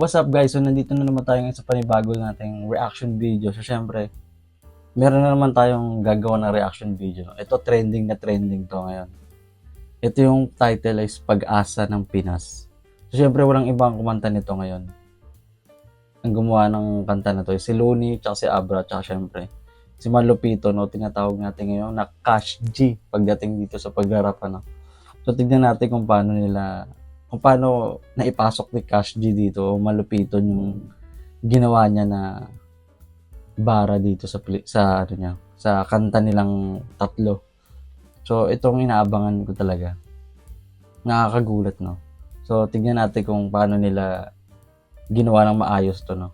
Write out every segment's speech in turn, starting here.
what's up guys? So nandito na naman tayo ngayon sa panibago nating reaction video. So syempre, meron na naman tayong gagawa ng reaction video. Ito trending na trending to ngayon. Ito yung title is Pag-asa ng Pinas. So syempre walang ibang kumanta nito ngayon. Ang gumawa ng kanta na to is si Looney, tsaka si Abra, tsaka syempre si Malupito, no, tinatawag natin ngayon na Cash G pagdating dito sa pag-rap, ano. So tignan natin kung paano naipasok ni Cash G dito o Malupito yung ginawa niya na bara dito sa ano niya, sa kanta nilang tatlo. So itong inaabangan ko talaga. Nakakagulat, no. So tignan natin kung paano nila ginawa ng maayos to, no.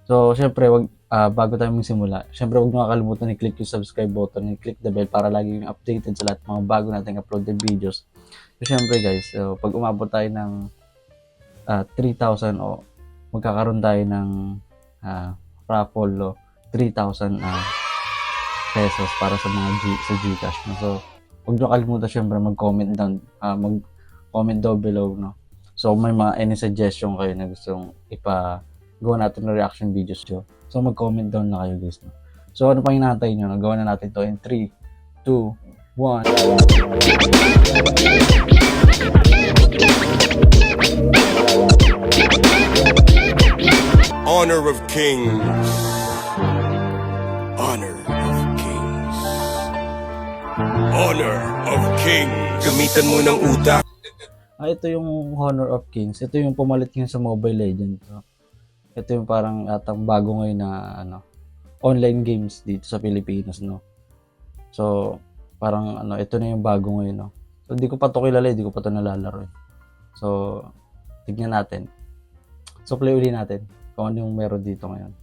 So syempre bago tayo magsimula, syempre huwag niyo kakalimutan i-click yung subscribe button, i-click the bell para lagi yung updated sa lahat ng mga bago nating uploaded videos. So syempre guys, pag umabot tayo ng 3,000 o magkakaroon tayo ng raffle o 3,000 pesos para sa mga sa Gcash, no? So huwag niyo kalimutan syempre mag-comment down below, no? So may mga any suggestion kayo na gustong gawa natin ng reaction videos nyo. So mag-comment down na kayo guys, no? So ano pang hinahantay nyo? Nagawa na natin to in 3, 2, 1. Honor of kings. Honor of kings. Honor of kings. Gamitan mo ng utak. Ito yung Honor of Kings. Ito yung pumalit ngayon sa Mobile Legends. So, ito yung parang atang bago ngayon na online games dito sa Pilipinas, no. So parang ito na yung bago ngayon, no. So hindi ko pa to kilala, hindi ko pa to nalalaro. So tignan natin. So play uli natin kung ano yung meron dito ngayon.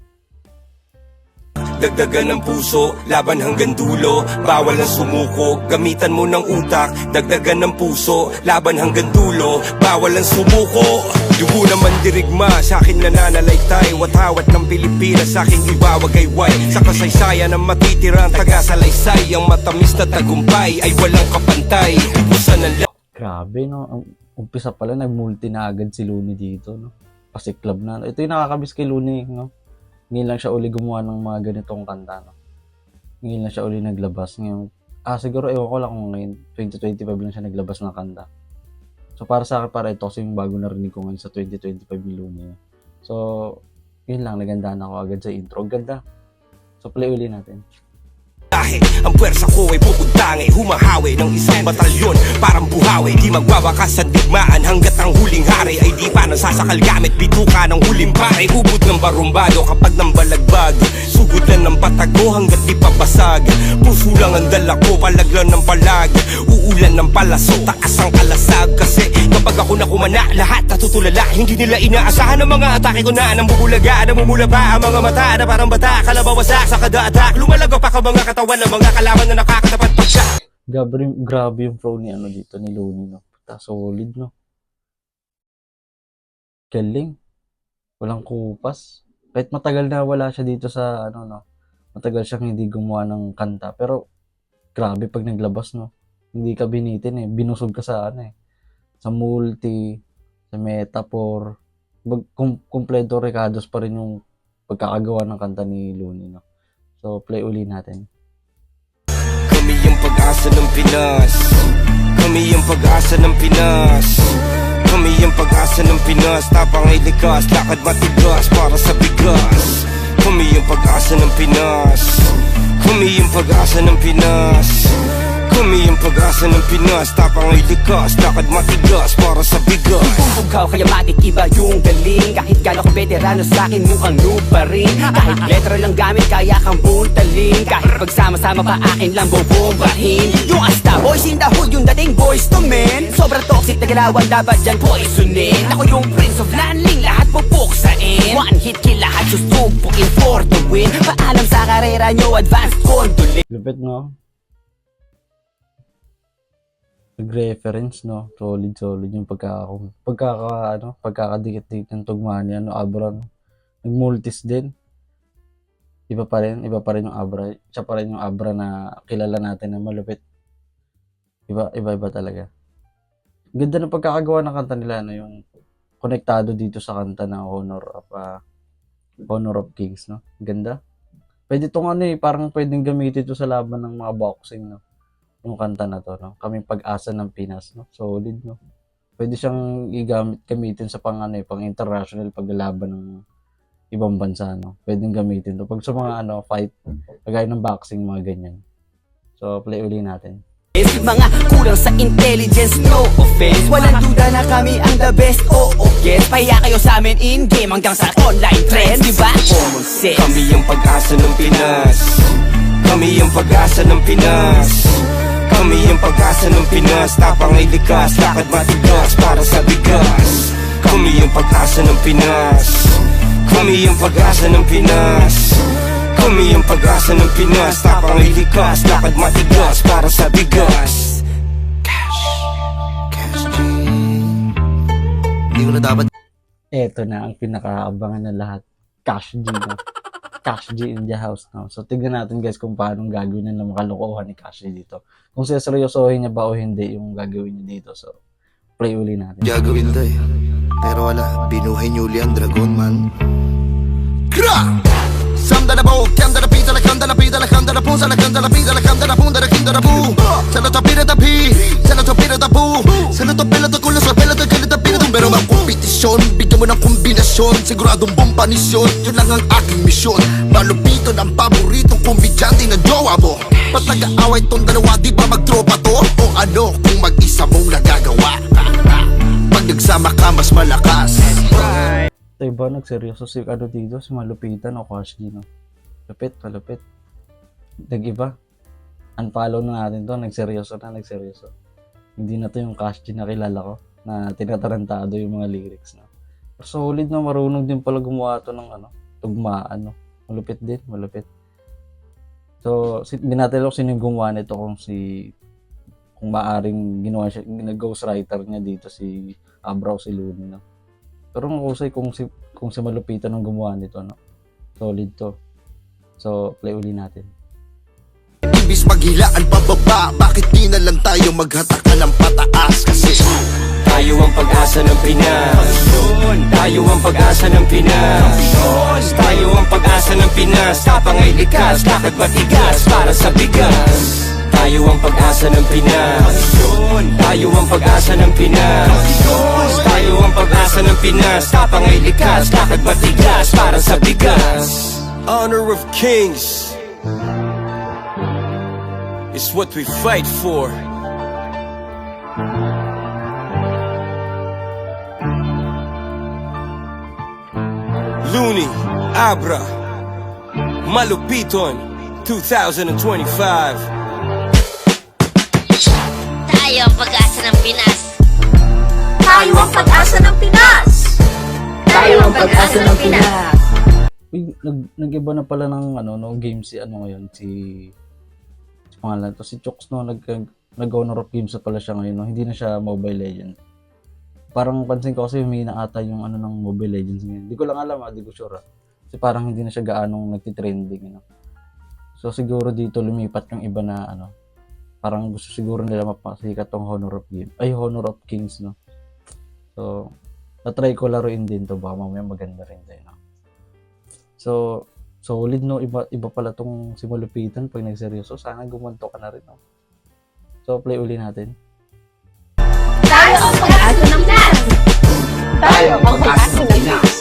Dagdagan ng puso, laban hanggang dulo. Bawal ang sumuko, gamitan mo ng utak. Dagdagan ng puso, laban hanggang dulo. Bawal ang sumuko. Dugo naman dirigma, sa akin nananalaytay. Watawat ng Pilipinas, sa aking ibawagayway. Sa kasaysayan ng matitirang taga-salaysay. Ang matamis na tagumpay ay walang kapantay. Busan ng Grabe, no. Ang umpisa pala, nag-multi na agad si Looney dito, no. Pasiklab na. Ito yung nakakabis kay Looney, no. Ngayon lang siya uli gumawa ng mga ganitong kanta, no. Ngayon lang siya uli naglabas. Ngayon, siguro ewan ko lang kung ngayon 2025 lang siya naglabas ng kanta. So para sa akin, para ito kasi yung bago narinig ko ngayon sa 2025 ni Looney. So yun lang, nagandahan ako agad sa intro. Ganda. So play uli natin. Ang pwersa ko ay pupuntangi, humahawi ng isang batalyon parang buhawi. Di magwawakas sa digmaan hanggat ang huling hari ay di pa nasasakal gamit bituka ng huling pare. Ubod ng barumbado kapag nang balagbag, sugod lang ng patago hanggat di papasag. Puso lang ang dala ko, palaglan ng palag. Uulan ng palaso, taas ang kalasag. Kasi kapag ako nakumana, lahat natutulala. Hindi nila inaasahan ang mga atake ko na nambubulaga. Namumula pa ang mga mata na parang bata. Kalabawasak sa kada-attack, lumalago pa ka mga katawan ng mga kalaban na nakakatapat pa siya. Grabe yung flow ni dito ni Looney, no. Solid, no. Galing. Walang kupas. Kahit matagal na wala siya dito sa no. Matagal siyang hindi gumawa ng kanta, pero grabe pag naglabas, no. Hindi ka binitin, binusog ka sa sa multi, sa metaphor. Kumpleto Ricardos pa rin yung pagkakagawa ng kanta ni Looney, no. So play uli natin. Kami yung pag-asa ng Pinas. Kami yung pag-asa ng Pinas. Kami yung pag-asa ng Pinas. Tapang ay likas, lakad matigas para sa bigas. Kami yung pag-asa ng Pinas. Kami yung pag-asa ng Pinas. Kami yung pag-asa ng Pinas. Tapang ay likas, lakad matigas para sa bigas. Ikaw kaya matikiba yung galing. Kahit gano'n ko veterano sa'kin mukhang noob pa rin. Kahit letra lang gamit kaya kang buntalin. Kahit pagsama-sama pa akin lang bobombahin. Yung Asta Boys in the hood, yung dating boys to men. Sobrang toxic na galawan, dapat dyan poisonin. Ako yung Prince of Landling, lahat pupuksain. One hit kill, lahat susubukin for the win. Paalam sa karera nyo, advanced condolence. Lupit, no? Nag-reference, no? Solid yung pagkakadikit-dikit ng tugma niya, no? Abra, no? Nag-multis din. Iba pa rin yung Abra. Siya pa rin yung Abra na kilala natin na malupit. Iba talaga. Ganda ng pagkakagawa ng kanta nila, no? Yung konektado dito sa kanta ng Honor of Kings, no? Ganda. Pwede tong ano eh, parang pwedeng gamitin ito sa laban ng mga boxing, no? Yung kanta na to, no? Kaming Pag-asa ng Pinas, no? Solid, no? Pwede siyang gamitin sa pang ano eh, pang international paglalaban ng ibang bansa, no? Pwedeng gamitin to. Pag sa mga ano, fight, kagaya ng boxing, mga ganyan. So, play uli natin. Mga kulang sa intelligence, no offense. Walang duda na kami ang the best, oo yes. Pahiya kayo sa amin in-game hanggang sa online trends, diba? Common sense. Kami yung pag-asa ng Pinas. Kami yung pag-asa ng Pinas. Kami yung pag-asa ng Pinas. Tapang ay likas, lakad matigas para sa bigas. Kami yung pag-asa ng Pinas. Kami yung pag-asa ng Pinas. Kami yung pag-asa ng Pinas. Tapang ay likas, lakad matigas para sa bigas. Cash G. Hindi ko na dapat. Eto na ang pinakaabangan ng lahat. Cash G, no? Cash G in the house, no? So, tignan natin guys kung paano gagawin na makalokohan ni Cash G dito. Kung seryosohin niya ba o hindi yung gagawin niya dito. So, play uli natin. Gagawin to eh. Pero wala, binuhay niyo uli ang dragon man. Gra! Samda na bo, kanda na pita, la kanda na pita, la kanda na punsa, la kanda na pita, la kanda na punda, la kinda na bu. Salo to pira da pi, salo to pira da bu. Salo to pila to kulo, sa pila to kila to pila to. Pero mang kompetisyon, bigyan mo ng kombinasyon. Siguradong bompanisyon, yun lang ang aking misyon. Malupito ng paboritong kombidyante na jowa mo. Ba't nag-aaway tong dalawa, di ba magtropa to? O ano, kung mag-isa mong nagagawa? Pag nagsama ka, mas malakas. Ito iba, nagseryoso si ano dito, si Malupitan o Cash G, no? Lupit, malupit. Nag-iba. Unfollow na natin to, nagseryoso. Hindi na to yung Cash G na kilala ko, na tinatarantado yung mga lyrics, no? Pero solid na, marunong din pala gumawa to ng ano, tugmaan, no? Malupit din, malupit. So, hindi natin alam sino yung gumawa nito, kung maaring ginawa siya, nag-ghostwriter niya dito si Abraw si Looney, no? Pero ang usay kung si Malupitan ang gumawa nito, no? Solid to. So, play uli natin. Ibis maghilaan pababa, bakit di na lang tayo maghatakan ng pataas? Kasi Tayo ang pag-asa ng Pinas. Tayo ang pag-asa ng Pinas. Tayo ang pag-asa ng Pinas. Tapang ay likas, lakad matigas para sa bigas. Tayo ang pag-asa ng Pinas. Tayo ang pag-asa ng Pinas. Tayo ang pag-asa ng Pinas. Tapang ay likas, lakad matigas para sa bigas. Honor of Kings is what we fight for. Looney, Abra, Malupiton, 2025. Tayo ang pag-asa ng Pinas. Tayo ang pag-asa ng Pinas! Tayo ang pag-asa ng Pinas. Uy, nag-iba na pala ng ano, no, game si ano ngayon, si pangalan to, si Chooks, no, nag-honor of games na pala siya ngayon, no? Hindi na siya Mobile Legends. Parang pansin ko kasi humina ata yung ano ng Mobile Legends ngayon. Hindi ko lang alam, di ko sure. Kasi parang hindi na siya gaanong nagtitrending, no? So siguro dito lumipat yung iba na ano, parang gusto siguro nila mapasikat tong Honor of Kings, no? So, na-try ko laruin din to, baka mamaya maganda rin tayo, no? So, solid, no? Iba pala tong si Malupitan pag nagseryoso. Sana gumanto ka na rin, no? So, play uli natin. Tayo ang pag-asa ng Pinas! Tayo ang pag-asa ng Pinas!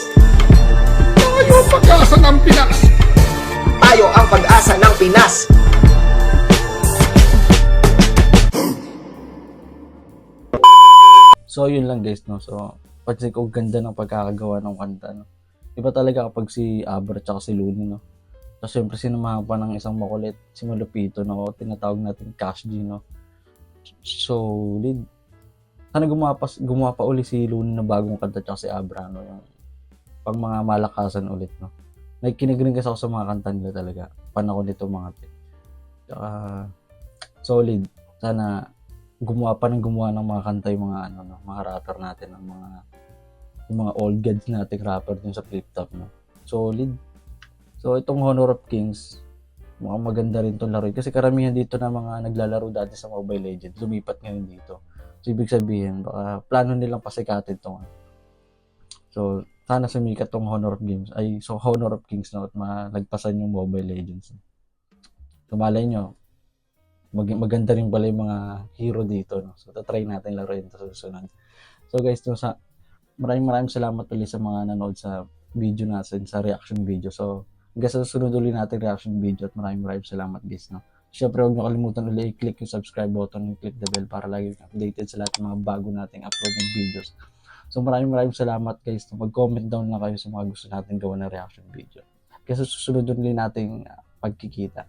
tayo ang pag-asa ng Pinas. Tayo ang pag-asa ng Pinas. So, yun lang guys, no? So, pansin ko ganda ng pagkakagawa ng kanta, no? Iba talaga kapag si Abra tsaka si Looney, no? So, syempre, sinamahan pa ng isang makulit, si Malupito, no? Tinatawag natin Cash G, no? Solid. Sana gumawa pa uli si Looney na bagong kanta tsaka si Abra, no? Yung pang mga malakasan ulit, no? Nakikinig rin kasi ako sa mga kanta nila talaga. Panahon nito mga tip. Tsaka, solid. Sana gumawa ng mga kanta yung mga ano, no? Mga rapper natin, yung mga old gods nating rapper dun sa flip top, no? Solid. So, itong Honor of Kings, mukhang maganda rin itong laro. Kasi karamihan dito na mga naglalaro dati sa Mobile Legends, lumipat ngayon dito. So, ibig sabihin, baka plano nilang pasikatin itong So, sana sumikat tong Honor of Games. Honor of Kings na at malagpasan yung Mobile Legends. So, malay nyo, maganda rin pala yung mga hero dito. No? So, try natin laruin ito sa susunod. So, guys, maraming salamat ulit sa mga nanood sa video natin, sa reaction video. So, hanggang sa susunod ulit natin reaction video at maraming salamat, guys. No? Siyempre, huwag nyo kalimutan ulit i-click yung subscribe button and click the bell para lagi updated sa lahat ng mga bago nating upload ng videos. So, maraming salamat, guys. No? Mag-comment down lang kayo sa mga gusto natin gawa na reaction video. Kaya sa susunod ulit nating pagkikita.